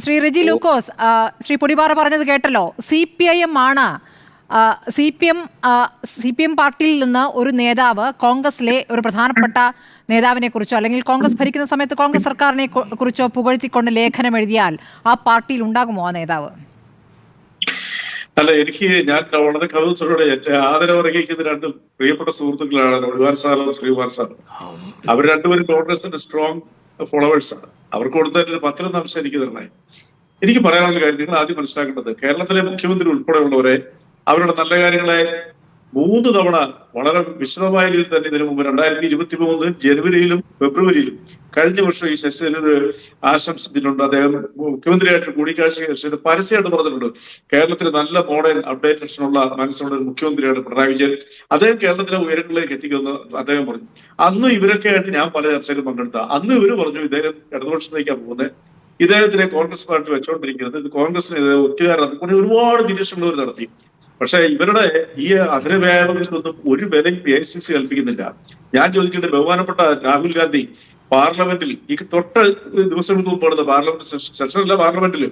ശ്രീ റെജി ലൂക്കോസ്, ശ്രീ പൊടിപാറ പറഞ്ഞത് കേട്ടല്ലോ. CPIM ആണ് CPM പാർട്ടിയിൽ നിന്ന് ഒരു നേതാവ് കോൺഗ്രസിലെ ഒരു പ്രധാനപ്പെട്ട നേതാവിനെ കുറിച്ചോ അല്ലെങ്കിൽ കോൺഗ്രസ് ഭരിക്കുന്ന സമയത്ത് കോൺഗ്രസ് സർക്കാരിനെ കുറിച്ചോ പുകഴ്ത്തിക്കൊണ്ട് ലേഖനം എഴുതിയാൽ ആ പാർട്ടിയിൽ ഉണ്ടാകുമോ ആ നേതാവ്? അല്ല, ഞാൻ വളരെ കൗതുകത്തോടെ ആദരവർഹിക്കുന്ന രണ്ട് പ്രിയപ്പെട്ട സുഹൃത്തുക്കളാണ് ഒളിവാർ സാറും ശ്രീകുമാർ സാറും. അവർ രണ്ടുപേരും കോൺഗ്രസിന്റെ സ്ട്രോങ് ഫോളോവേഴ്സാണ്. അവർക്ക് കൊടുത്തതിന്റെ പത്രം അംശം എനിക്ക് തരണേ. എനിക്ക് പറയാനുള്ള കാര്യം, നിങ്ങൾ ആദ്യം മനസ്സിലാക്കേണ്ടത്, കേരളത്തിലെ മുഖ്യമന്ത്രി ഉൾപ്പെടെയുള്ളവരെ അവരുടെ നല്ല കാര്യങ്ങളെ 3 തവണ വളരെ വിശദമായ രീതിയിൽ തന്നെ ഇതിനു മുമ്പ് 2023 ജനുവരിയിലും ഫെബ്രുവരിയിലും കഴിഞ്ഞ വർഷം ഈ സെഷനിൽ ആശംസിച്ചിട്ടുണ്ട്. അദ്ദേഹം മുഖ്യമന്ത്രിയായിട്ട് കൂടിക്കാഴ്ച പരസ്യമായിട്ട് പറഞ്ഞിട്ടുണ്ട്, കേരളത്തിൽ നല്ല മോഡേൺ അപ്ഡേറ്റേഷനുള്ള മനസ്സുള്ള ഒരു മുഖ്യമന്ത്രിയാണ് പിണറായി വിജയൻ, അദ്ദേഹം കേരളത്തിലെ ഉയരങ്ങളിലേക്ക് എത്തിക്കുമെന്ന് അദ്ദേഹം പറഞ്ഞു. അന്ന് ഇവരൊക്കെ ആയിട്ട് ഞാൻ പല ചർച്ചയിലും പങ്കെടുത്ത അന്ന് ഇവര് പറഞ്ഞു ഇദ്ദേഹം ഇടതുപക്ഷത്തിലേക്കാണ് പോകുന്നത്, ഇദ്ദേഹത്തിനെ കോൺഗ്രസ് പാർട്ടി വെച്ചുകൊണ്ടിരിക്കുന്നത്, ഇത് കോൺഗ്രസിന് ഒറ്റുകാരാണ്, ഒരുപാട് നിരീക്ഷണങ്ങൾ നടത്തി. പക്ഷെ ഇവരുടെ ഈ അതിരവ്യാപനത്തിനൊന്നും ഒരു വിലയും AICC കൽപ്പിക്കുന്നില്ല. ഞാൻ ചോദിക്കേണ്ടത്, ബഹുമാനപ്പെട്ട രാഹുൽ ഗാന്ധി പാർലമെന്റിൽ ഈ തൊട്ട ദിവസങ്ങൾക്ക് മുമ്പ് നടന്ന പാർലമെന്റ് സെഷനിലെ പാർലമെന്റിൽ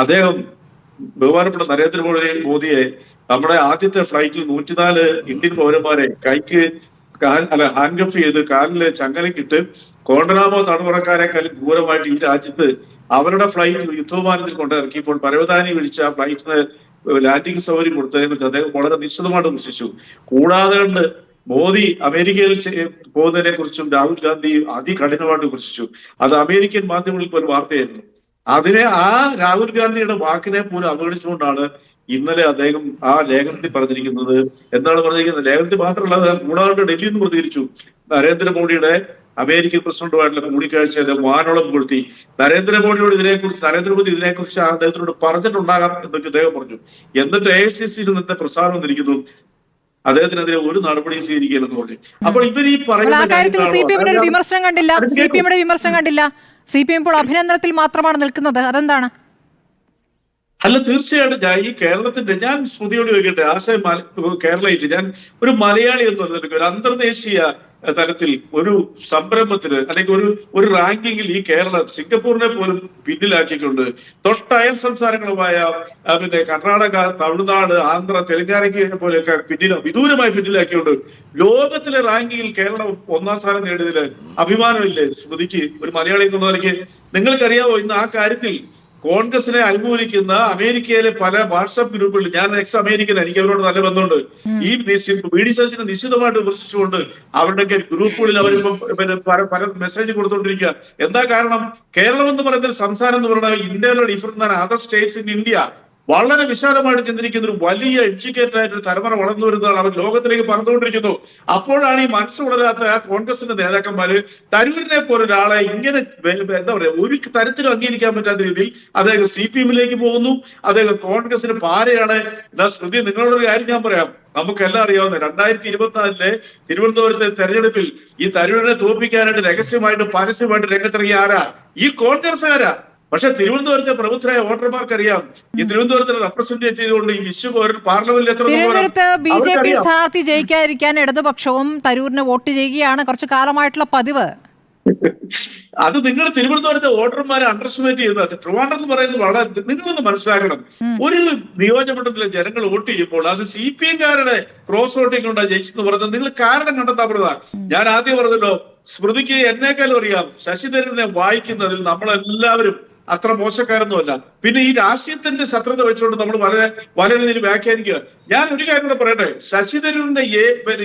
അദ്ദേഹം ബഹുമാനപ്പെട്ട നരേന്ദ്രമോദിയെ നമ്മുടെ ആദ്യത്തെ ഫ്ലൈറ്റിൽ 104 ഇന്ത്യൻ പൗരന്മാരെ കൈക്ക് ഹാൻഡ് കഫ് ചെയ്ത് കാലില് ചങ്ങലക്കിട്ട് കോണ്ടനാമോ തടവറക്കാരെക്കാളും ക്രൂരമായിട്ട് ഈ രാജ്യത്ത് അവരുടെ ഫ്ലൈറ്റ് യുദ്ധവിമാനത്തിൽ കൊണ്ടിറക്കിയപ്പോൾ പരവതാനി വിളിച്ച ആ ഫ്ലൈറ്റിന് ലാൻഡിംഗ് സൗകര്യം കൊടുത്തതിനെ കുറിച്ച് അദ്ദേഹം വളരെ നിശ്ചിതമായിട്ട് വിമർശിച്ചു. കൂടാതെ മോദി അമേരിക്കയിൽ പോകുന്നതിനെ കുറിച്ചും രാഹുൽ ഗാന്ധി അതികഠിനമായിട്ട് വിമർശിച്ചു. അത് അമേരിക്കൻ മാധ്യമങ്ങളിൽ പോലും വാർത്തയായിരുന്നു. ആ രാഹുൽ ഗാന്ധിയുടെ വാക്കിനെ പോലും അവഗണിച്ചുകൊണ്ടാണ് ഇന്നലെ അദ്ദേഹം ആ ലേഖനത്തിൽ പറഞ്ഞിരിക്കുന്നത്. എന്താണ് പറഞ്ഞിരിക്കുന്നത്? ലേഖനത്തിൽ മാത്രമല്ല, കൂടാതെ ഡൽഹിയിൽ നിന്ന് പ്രതികരിച്ചു. നരേന്ദ്രമോദിയുടെ അമേരിക്കൻ പ്രസിഡന്റുമായിട്ടുള്ള കൂടിക്കാഴ്ചയിലെ വാനോളം കൊളുത്തി. നരേന്ദ്രമോദി ഇതിനെക്കുറിച്ച് അദ്ദേഹത്തിനോട് പറഞ്ഞിട്ടുണ്ടാകാം എന്നൊക്കെ അദ്ദേഹം പറഞ്ഞു. എന്നിട്ട് AICCയിൽ നിന്നത്തെ പ്രസാരം വന്നിരിക്കുന്നു, അദ്ദേഹത്തിനെതിരെ ഒരു നടപടി സ്വീകരിക്കില്ലെന്ന് പറഞ്ഞു. അപ്പോൾ ഇവർ ഈ പറയുന്ന വിമർശനം കണ്ടില്ല. CPM ഇപ്പോൾ അഭിനന്ദനത്തിൽ മാത്രമാണ് നിൽക്കുന്നത്. അതെന്താണ്? അല്ല, തീർച്ചയായിട്ടും ഞാൻ സ്മൃതിയോട് ചോദിക്കട്ടെ, കേരളയിൽ ഞാൻ ഒരു മലയാളി എന്ന് പറഞ്ഞിട്ട് ഒരു അന്തർദേശീയ തലത്തിൽ ഒരു സംരംഭത്തിന് അല്ലെങ്കിൽ ഒരു റാങ്കിങ്ങിൽ ഈ കേരളം സിംഗപ്പൂരിനെ പോലും പിന്നിലാക്കിയിട്ടുണ്ട്. തൊട്ടയൽ സംസ്ഥാനങ്ങളുമായ കർണാടക, തമിഴ്നാട്, ആന്ധ്ര, തെലങ്കാനയ്ക്ക് പോലെയൊക്കെ വിദൂരമായി പിന്നിലാക്കിയുണ്ട്. ലോകത്തിലെ റാങ്കിങ്ങിൽ കേരളം 1ാം സ്ഥാനം നേടിയതില് അഭിമാനമില്ലേ സ്മൃതിക്ക്, ഒരു മലയാളി എന്നുള്ള നിലയ്ക്ക്? നിങ്ങൾക്കറിയാവോ, ഇന്ന് ആ കാര്യത്തിൽ കോൺഗ്രസിനെ അനുകൂലിക്കുന്ന അമേരിക്കയിലെ പല വാട്സാപ്പ് ഗ്രൂപ്പുകളിൽ, ഞാൻ എക്സ് അമേരിക്കൻ, എനിക്ക് അവരോട് നല്ല ബന്ധമുണ്ട്, ഈ VD സതീശനെ നിശ്ചിതമായിട്ട് വിമർശിച്ചുകൊണ്ട് അവരുടെ ഗ്രൂപ്പുകളിൽ അവരിപ്പോ പല മെസ്സേജ് കൊടുത്തോണ്ടിരിക്കുക. എന്താ കാരണം? കേരളം എന്ന് പറയുന്ന സംസ്ഥാനം എന്ന് പറയുന്നത് ഇന്ത്യയിലെ ഡിഫറെന്റ് ആണ് അതർ സ്റ്റേറ്റ്സ് ഇൻ ഇന്ത്യ. വളരെ വിശാലമായിട്ട് ചിന്തിക്കുന്ന ഒരു വലിയ എഡ്യൂക്കേറ്റഡ് ആയിട്ട് ഒരു തലമുറ വളർന്നു വരുന്നതാണ്. അവർ ലോകത്തിലേക്ക് പറഞ്ഞുകൊണ്ടിരിക്കുന്നു. അപ്പോഴാണ് ഈ മനസ്സ് വളരാത്ത ആ കോൺഗ്രസിന്റെ നേതാക്കന്മാര് തരൂരിനെ പോലെ ഒരാളെ ഇങ്ങനെ എന്താ പറയാ, ഒരു തരത്തിലും അംഗീകരിക്കാൻ പറ്റാത്ത രീതിയിൽ അദ്ദേഹം CPM പോകുന്നു. അദ്ദേഹം കോൺഗ്രസിന് പാരയാണ്. എന്നാ സ്മൃതി, നിങ്ങളോടൊരു കാര്യം ഞാൻ പറയാം, നമുക്കെല്ലാം അറിയാവുന്ന 2024 തിരുവനന്തപുരത്തെ തെരഞ്ഞെടുപ്പിൽ ഈ തരൂരിനെ തോൽപ്പിക്കാനായിട്ട് രഹസ്യമായിട്ട് പരസ്യമായിട്ട് രംഗത്തിറങ്ങിയ ആരാ? ഈ കോൺഗ്രസ്സുകാരാ. പക്ഷെ തിരുവനന്തപുരത്തെ പ്രബുദ്ധരായ വോട്ടർമാർക്ക് അറിയാം, ഈ തിരുവനന്തപുരത്തെ റെപ്രസെന്റ് ചെയ്തുകൊണ്ട് ഈ പാർലമെന്റിൽ തിരുവനന്തപുരത്ത് BJP സ്ഥാനാർത്ഥി ജയിക്കാതിരിക്കാൻ ഇടതുപക്ഷവും തരൂരിന് വോട്ട് ചെയ്യുകയാണ് കുറച്ചു കാലമായിട്ടുള്ള പതിവ്. അത് നിങ്ങൾ തിരുവനന്തപുരത്തെ വോട്ടർമാരെ അണ്ടർസ്റ്റിമേറ്റ് ചെയ്യുന്നത്. ട്രിവാൻഡ്രം എന്ന് പറയുന്നത് വളരെ, നിങ്ങളൊന്ന് മനസ്സിലാക്കണം, ഒരു നിയോജകമണ്ഡലത്തിലെ ജനങ്ങൾ വോട്ട് ചെയ്യുമ്പോൾ അത് CPM-കാരുടെ ക്രോസ് വോട്ടിംഗ് കൊണ്ടാണ് ജയിച്ചെന്ന് പറഞ്ഞത്. നിങ്ങൾ കാരണം കണ്ടെത്താൻ പറഞ്ഞതാ. ഞാൻ ആദ്യം പറഞ്ഞല്ലോ, സ്മൃതിക്ക് എന്നേക്കാളും അറിയാം, ശശി തരൂരിനെ വായിക്കുന്നതിൽ നമ്മളെല്ലാവരും അത്ര മോശക്കാരൊന്നുമല്ല. പിന്നെ ഈ രാഷ്ട്രീയത്തിന്റെ ശത്രുത വെച്ചുകൊണ്ട് നമ്മൾ വളരെ രീതിയിൽ വ്യാഖ്യാനിക്കുക. ഞാൻ ഒരു കാര്യം കൂടെ പറയട്ടെ, ശശി തരൂരിന്റെ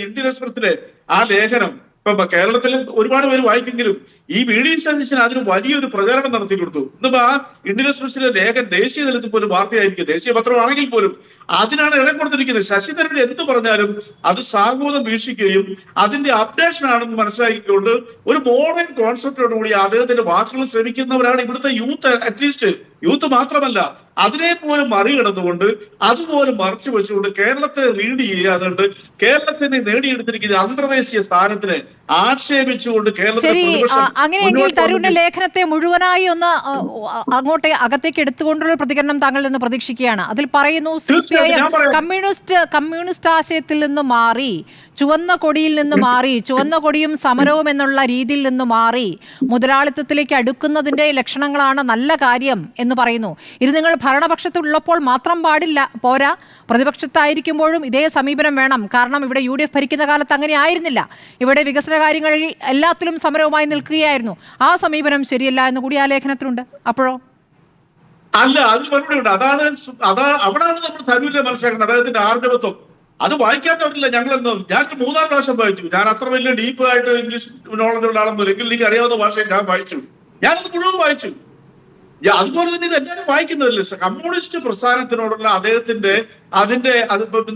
ഇന്ത്യൻ എക്സ്പ്രസിലെ ആ ലേഖനം ഇപ്പൊ കേരളത്തിൽ ഒരുപാട് പേര് വായിക്കെങ്കിലും ഈ VD സതീശൻ അതിന് വലിയൊരു പ്രചാരണം നടത്തി കൊടുത്തു. ഇന്നിപ്പോ ആ ഇന്ത്യൻ എക്സ്പ്രസിലെ ലേഖൻ ദേശീയ തലത്തിൽ പോലും വാർത്തയായിരിക്കും, ദേശീയ പത്രമാണെങ്കിൽ പോലും അതിനാണ് ഇടം കൊടുത്തിരിക്കുന്നത്. ശശി തരൂർ എന്ത് പറഞ്ഞാലും അത് സാമൂഹ്യം വീക്ഷിക്കുകയും അതിന്റെ അപ്ഡേഷൻ ആണെന്ന് മനസ്സിലാക്കിക്കൊണ്ട് ഒരു മോഡേൺ കോൺസെപ്റ്റോടുകൂടി അദ്ദേഹത്തിന്റെ വാക്കുകൾ ശ്രമിക്കുന്നവരാണ് ഇവിടുത്തെ യൂത്ത്. അറ്റ്ലീസ്റ്റ് യൂത്ത് മാത്രമല്ല, അതിനെ പോലും മറികടന്നുകൊണ്ട് അതുപോലും മറച്ചു വെച്ചുകൊണ്ട് കേരളത്തെ റീഡ് ചെയ്യാതുകൊണ്ട് കേരളത്തിന് നേടിയെടുത്തിരിക്കുന്ന അന്തർദേശീയ സ്ഥാനത്തിന് ആക്ഷേപിച്ചുകൊണ്ട് അങ്ങനെയെങ്കിൽ തരൂരിന്റെ ലേഖനത്തെ മുഴുവനായി ഒന്ന് അകത്തേക്ക് എടുത്തുകൊണ്ടുള്ള പ്രതികരണം താങ്കളിൽ നിന്ന് പ്രതീക്ഷിക്കുകയാണ്. അതിൽ പറയുന്നു, CPIM കമ്മ്യൂണിസ്റ്റ് ആശയത്തിൽ നിന്ന് മാറി ചുവന്ന കൊടിയിൽ നിന്ന് മാറി, ചുവന്ന കൊടിയും സമരവും എന്നുള്ള രീതിയിൽ നിന്ന് മാറി മുതലാളിത്തത്തിലേക്ക് അടുക്കുന്നതിന്റെ ലക്ഷണങ്ങളാണ്, നല്ല കാര്യം എന്ന് പറയുന്നു. ഇത് നിങ്ങൾ ഭരണപക്ഷത്തുള്ളപ്പോൾ മാത്രം പോരാ, പ്രതിപക്ഷത്തായിരിക്കുമ്പോഴും ഇതേ സമീപനം വേണം. കാരണം ഇവിടെ UDF ഭരിക്കുന്ന കാലത്ത് അങ്ങനെ ആയിരുന്നില്ല. ഇവിടെ വികസന കാര്യങ്ങളിൽ എല്ലാത്തിലും സമരവുമായി നിൽക്കുകയായിരുന്നു. ആ സമീപനം ശരിയല്ല എന്ന് കൂടി ആ ലേഖനത്തിലുണ്ട്. അപ്പോഴോ? അല്ല, അത് മറുപടി ഉണ്ട്. അവിടാണ് നമ്മൾ തരൂരിനെ മനസ്സിലാക്കുന്നത്, അദ്ദേഹത്തിന്റെ ആർജവത്വം. അത് വായിക്കാത്തവരില്ല. ഞാൻ 3-ാം പ്രാവശ്യം വായിച്ചു. ഞാൻ അത്ര വലിയ ഡീപ്പ് ആയിട്ട് ഇംഗ്ലീഷ് നോളജ് ഉള്ള ആളൊന്നുമില്ല. എങ്കിലും എനിക്ക് അറിയാവുന്ന ഭാഷയിൽ ഞാൻ വായിച്ചു. ഞാനത് മുഴുവൻ വായിച്ചു. അതുപോലെ തന്നെ ഇത് എല്ലാവരും വായിക്കുന്നതല്ലേ. കമ്മ്യൂണിസ്റ്റ് പ്രസ്ഥാനത്തിനോടുള്ള അദ്ദേഹത്തിന്റെ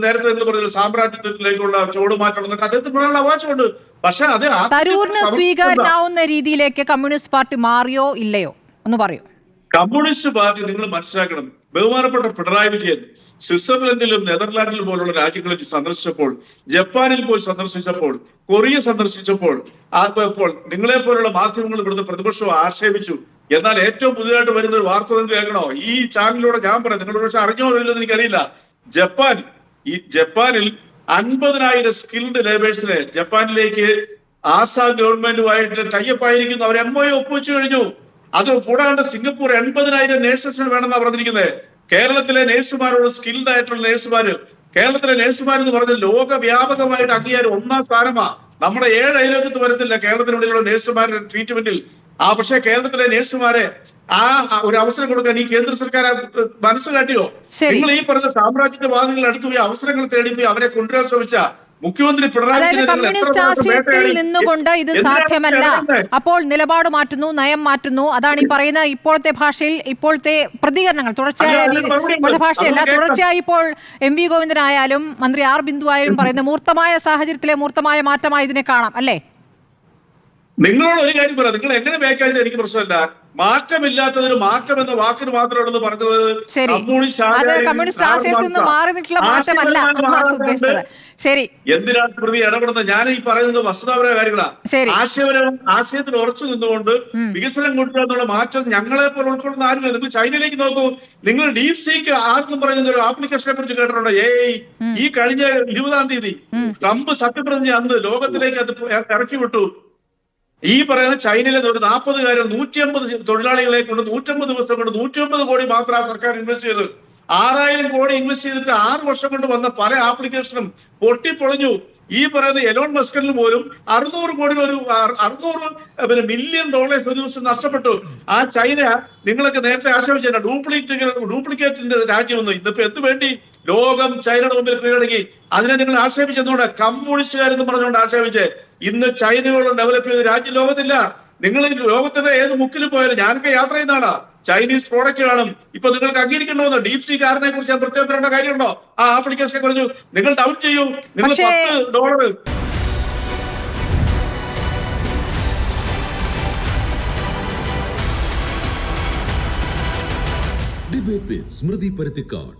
നേരത്തെ എന്ന് പറഞ്ഞ സാമ്രാജ്യത്തിലേക്കുള്ള ചുവടുമാറ്റം എന്നൊക്കെ അദ്ദേഹത്തിന് പറയാനുള്ള അവകാശമുണ്ട്. പക്ഷെ അത് തരൂരിന് സ്വീകാര്യനാവുന്ന രീതിയിലേക്ക് കമ്മ്യൂണിസ്റ്റ് പാർട്ടി മാറിയോ ഇല്ലയോ ഒന്ന് പറയൂ. കമ്മ്യൂണിസ്റ്റ് പാർട്ടി നിങ്ങൾ മനസ്സിലാക്കണം. ബഹുമാനപ്പെട്ട പിണറായി വിജയൻ സ്വിറ്റ്സർലൻഡിലും നെതർലാൻഡിലും പോലുള്ള രാജ്യങ്ങളിൽ സന്ദർശിച്ചപ്പോൾ, ജപ്പാനിൽ പോയി സന്ദർശിച്ചപ്പോൾ, കൊറിയ സന്ദർശിച്ചപ്പോൾ നിങ്ങളെ പോലുള്ള മാധ്യമങ്ങൾ ഇവിടുത്തെ പ്രതിപക്ഷം ആക്ഷേപിച്ചു. എന്നാൽ ഏറ്റവും പുതിയതായിട്ട് വരുന്ന ഒരു വാർത്ത നിങ്ങൾ കേൾക്കണോ? ഈ ചാനലിലൂടെ ഞാൻ പറയാം, നിങ്ങൾ പക്ഷെ അറിഞ്ഞോ ഇല്ലെന്ന് എനിക്കറിയില്ല. ജപ്പാനിൽ 50,000 സ്കിൽഡ് ലേബേഴ്സിനെ ജപ്പാനിലേക്ക് ആസാം ഗവൺമെന്റുമായിട്ട് ടൈപ്പ് ആയിരിക്കുന്നു. അവർ MOU ഒപ്പുവെച്ചു കഴിഞ്ഞു. അത് കൂടാണ്ട് സിംഗപ്പൂർ 80,000 നേഴ്സസിന് വേണമെന്നാണ് പറഞ്ഞിരിക്കുന്നത്. കേരളത്തിലെ നേഴ്സുമാരോട് സ്കിൽഡ് ആയിട്ടുള്ള നേഴ്സുമാര്, കേരളത്തിലെ നേഴ്സുമാർ എന്ന് പറഞ്ഞ ലോകവ്യാപകമായിട്ട് അംഗീകാരം 1-ാം സ്ഥാനമാണ്. നമ്മുടെ 7 അയലോകത്ത് വരത്തില്ല കേരളത്തിനുള്ളിലുള്ള നേഴ്സുമാരുടെ ട്രീറ്റ്മെന്റിൽ. പക്ഷേ കേരളത്തിലെ നേഴ്സുമാരെ ഒരു അവസരം കൊടുക്കാൻ ഈ കേന്ദ്ര സർക്കാർ മനസ്സ് കാട്ടിയോ? നിങ്ങൾ ഈ പറഞ്ഞ സാമ്രാജ്യവാദികൾ അടുത്ത് പോയി അവസരങ്ങൾ തേടിപ്പോയി അവരെ കൊണ്ടുവരാൻ ശ്രമിച്ച മുഖ്യമന്ത്രി പിണറായി കമ്മ്യൂണിസ്റ്റ് ആശയത്തിൽ നിന്നുകൊണ്ട് ഇത് സാധ്യമല്ല. അപ്പോൾ നിലപാട് മാറ്റുന്നു, നയം മാറ്റുന്നു. അതാണ് ഈ പറയുന്ന ഇപ്പോഴത്തെ ഭാഷയിൽ ഇപ്പോഴത്തെ പ്രതികരണങ്ങൾ തുടർച്ചയായ ഭാഷയല്ല. തുടർച്ചയായി ഇപ്പോൾ MV ഗോവിന്ദനായാലും മന്ത്രി R ബിന്ദു ആയാലും പറയുന്ന മൂർത്തമായ സാഹചര്യത്തിലെ മൂർത്തമായ മാറ്റമായി ഇതിനെ കാണാം അല്ലേ? നിങ്ങളോട് ഒരു കാര്യം പറയാം, നിങ്ങൾ എങ്ങനെ വ്യാഖ്യാനിച്ചാൽ എനിക്ക് പ്രശ്നമില്ല. മാറ്റമില്ലാത്തതിന് മാറ്റം എന്ന വാക്കിന് മാത്രമാണെന്ന് പറഞ്ഞത് കമ്മ്യൂണിസ്റ്റ് ആശയത്തിൽ നിന്ന് മാറി നിൽക്കുന്ന മാറ്റമല്ല ഉദ്ദേശിച്ചത്. ശരി, എന്തിനാണ് സ്മൃതി ഇടപെടുന്നത്? ഞാൻ ഈ പറയുന്നത് വസ്തുതാപരമായ കാര്യങ്ങളാണ്. ആശയത്തിൽ ഉറച്ചു നിന്നുകൊണ്ട് വികസനം കൊണ്ടുവരാനുള്ള മാറ്റം ഞങ്ങളെ പോലെ ഉൾക്കൊള്ളുന്ന ആരുമില്ല. നിങ്ങൾ ചൈനയിലേക്ക് നോക്കൂ. നിങ്ങൾ ഡീപ് സീക്ക് ആർക്കും പറയുന്ന ഒരു ആപ്ലിക്കേഷനെ കുറിച്ച് കേട്ടിട്ടുണ്ടോ? ഈ കഴിഞ്ഞ 20-ാം തീയതി ട്രംപ് സത്യപ്രതിജ്ഞ അന്ന് ലോകത്തിലേക്ക് അത് ഇറക്കി വിട്ടു. ഈ പറയുന്ന ചൈനയിലെ 40 150 തൊഴിലാളികളെ കൊണ്ട് 150 ദിവസം കൊണ്ട് 150 കോടി മാത്രം ആ സർക്കാർ ഇൻവെസ്റ്റ് ചെയ്ത് 6000 കോടി ഇൻവെസ്റ്റ് ചെയ്തിട്ട് 6 വർഷം കൊണ്ട് വന്ന പല ആപ്ലിക്കേഷനും പൊട്ടിപ്പൊളിഞ്ഞു. ഈ പറയുന്ന എലോൺ മസ്കിന് പോലും 600 മില്യൺ ഡോളേഴ്സ് ഒരു ദിവസം നഷ്ടപ്പെട്ടു. ആ ചൈന നിങ്ങളൊക്കെ നേരത്തെ ആക്ഷേപിച്ച ഡ്യൂപ്ലിക്കേറ്റിന്റെ രാജ്യമൊന്നും ഇന്നിപ്പോ എന്ത് വേണ്ടി ലോകം ചൈനയുടെ മുമ്പിൽ കീഴടങ്ങി. അതിനെ നിങ്ങൾ ആക്ഷേപിച്ചെന്നോടെ കമ്മ്യൂണിസ്റ്റുകാരെന്ന് പറഞ്ഞുകൊണ്ട് ആക്ഷേപിച്ച് ഇന്ന് ചൈനയോളം ഡെവലപ്പ് ചെയ്ത രാജ്യം ലോകത്തില്ല. നിങ്ങൾ ലോകത്തിന്റെ ഏത് മുക്കിൽ പോയാലും, ഞാനൊക്കെ യാത്ര ചെയ്യുന്നതാണ്, ചൈനീസ് പ്രോഡക്റ്റ് കാണും. ഇപ്പൊ നിങ്ങൾക്ക് അംഗീകരിക്കണമെന്നോ? ഡീപ് സീ കാറിനെ കുറിച്ച് ഞാൻ പ്രത്യേകം പറയേണ്ട കാര്യമുണ്ടോ? ആ ആപ്ലിക്കേഷനെ കുറിച്ച് നിങ്ങൾ ഡൗട്ട് ചെയ്യൂ. നിങ്ങൾ $10. ഡിബേറ്റ് വിത്ത് സ്മൃതി പരുത്തിക്കാട്.